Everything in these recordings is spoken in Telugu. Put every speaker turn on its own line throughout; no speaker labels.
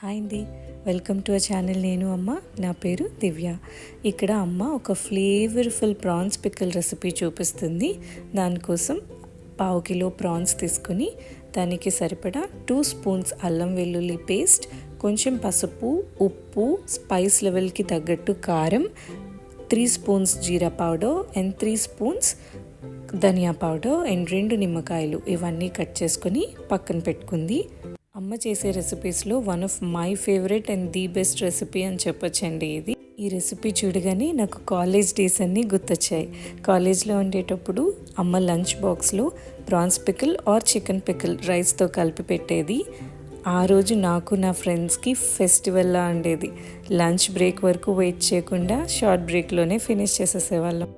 హాయ్ అండి, వెల్కమ్ టు అవర్ ఛానల్. నేను అమ్మ, నా పేరు దివ్య. ఇక్కడ అమ్మ ఒక ఫ్లేవర్ఫుల్ ప్రాన్స్ పిక్కల్ రెసిపీ చూపిస్తుంది. దానికోసం 1/2 కిలో ప్రాన్స్ తీసుకుని దానికి సరిపడా 2 స్పూన్స్ అల్లం వెల్లుల్లి పేస్ట్, కొంచెం పసుపు, ఉప్పు, స్పైస్ లెవెల్కి తగ్గట్టు కారం, 3 spoons jeera powder and 3 spoons dhania powder and 2 నిమ్మకాయలు ఇవన్నీ కట్ చేసుకొని పక్కన పెట్టుకుంది. అమ్మ చేసే రెసిపీస్లో one of my favourite and the best recipe అని చెప్పొచ్చండి ఇది. ఈ రెసిపీ చూడగానే నాకు కాలేజ్ డేస్ అన్నీ గుర్తొచ్చాయి. కాలేజ్లో ఉండేటప్పుడు అమ్మ లంచ్ బాక్స్లో prawns pickle or chicken pickle రైస్తో కలిపి పెట్టేది. ఆ రోజు నాకు నా ఫ్రెండ్స్కి ఫెస్టివల్లా ఉండేది. లంచ్ బ్రేక్ వరకు వెయిట్ చేయకుండా షార్ట్ బ్రేక్లోనే ఫినిష్ చేసేసేవాళ్ళం.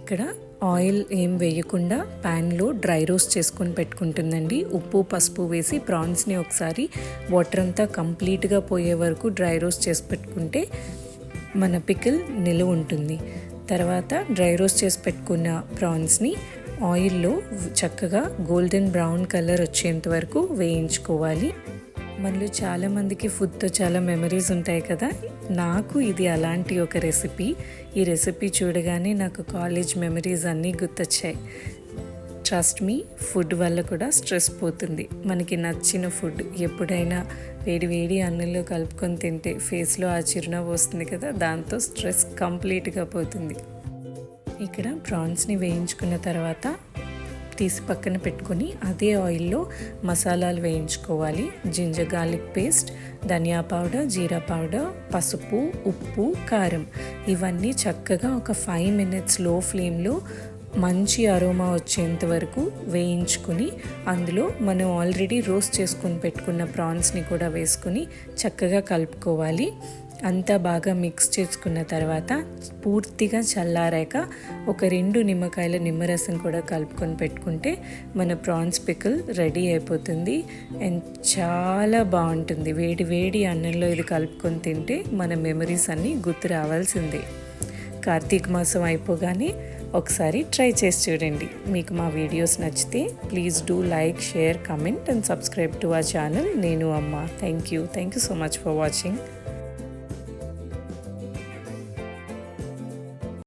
ఇక్కడ ఆయిల్ ఏం వేయకుండా ప్యాన్లో డ్రై రోస్ట్ చేసుకొని పెట్టుకుంటుందండి. ఉప్పు పసుపు వేసి ప్రాన్స్ని ఒకసారి వాటర్ అంతా కంప్లీట్గా పోయే వరకు డ్రై రోస్ట్ చేసి పెట్టుకుంటే మన పికిల్ నిలువ ఉంటుంది. తర్వాత డ్రై రోస్ట్ చేసి పెట్టుకున్న ప్రాన్స్ని ఆయిల్లో చక్కగా గోల్డెన్ బ్రౌన్ కలర్ వచ్చేంత వరకు వేయించుకోవాలి. మనలో చాలామందికి ఫుడ్తో చాలా మెమరీస్ ఉంటాయి కదా. నాకు ఇది అలాంటి ఒక రెసిపీ. ఈ రెసిపీ చూడగానే నాకు కాలేజ్ మెమరీస్ అన్నీ గుర్తొచ్చాయి. ట్రస్ట్ మీ, ఫుడ్ వల్ల కూడా స్ట్రెస్ పోతుంది. మనకి నచ్చిన ఫుడ్ ఎప్పుడైనా వేడి వేడి అన్నంలో కలుపుకొని తింటే ఫేస్లో ఆ చిరునవ్వు వస్తుంది కదా, దాంతో స్ట్రెస్ కంప్లీట్గా పోతుంది. ఇక్కడ ప్రాన్స్ని వేయించుకున్న తర్వాత తీసి పక్కన పెట్టుకొని అదే ఆయిల్లో మసాలాలు వేయించుకోవాలి. జింజర్ గార్లిక్ పేస్ట్, ధనియా పౌడర్, జీరా పౌడర్, పసుపు, ఉప్పు, కారం ఇవన్నీ చక్కగా ఒక 5 minutes లో ఫ్లేమ్లో మంచి అరోమా వచ్చేంత వరకు వేయించుకుని అందులో మనం ఆల్రెడీ రోస్ట్ చేసుకొని పెట్టుకున్న ప్రాన్స్ని కూడా వేసుకొని చక్కగా కలుపుకోవాలి. అంతా బాగా మిక్స్ చేసుకున్న తర్వాత పూర్తిగా చల్లారాక ఒక 2 నిమ్మకాయల నిమ్మరసం కూడా కలుపుకొని పెట్టుకుంటే మన ప్రాన్స్ పికిల్ రెడీ అయిపోతుంది. అండ్ చాలా బాగుంటుంది. వేడి వేడి అన్నంలో ఇది కలుపుకొని తింటే మన మెమరీస్ అన్నీ గుర్తు రావాల్సిందే. కార్తీక మాసం అయిపోగానే ఒకసారి ట్రై చేసి చూడండి. మీకు మా వీడియోస్ నచ్చితే please do like, share, comment and subscribe to our channel నేను అమ్మ. Thank you so much for watching.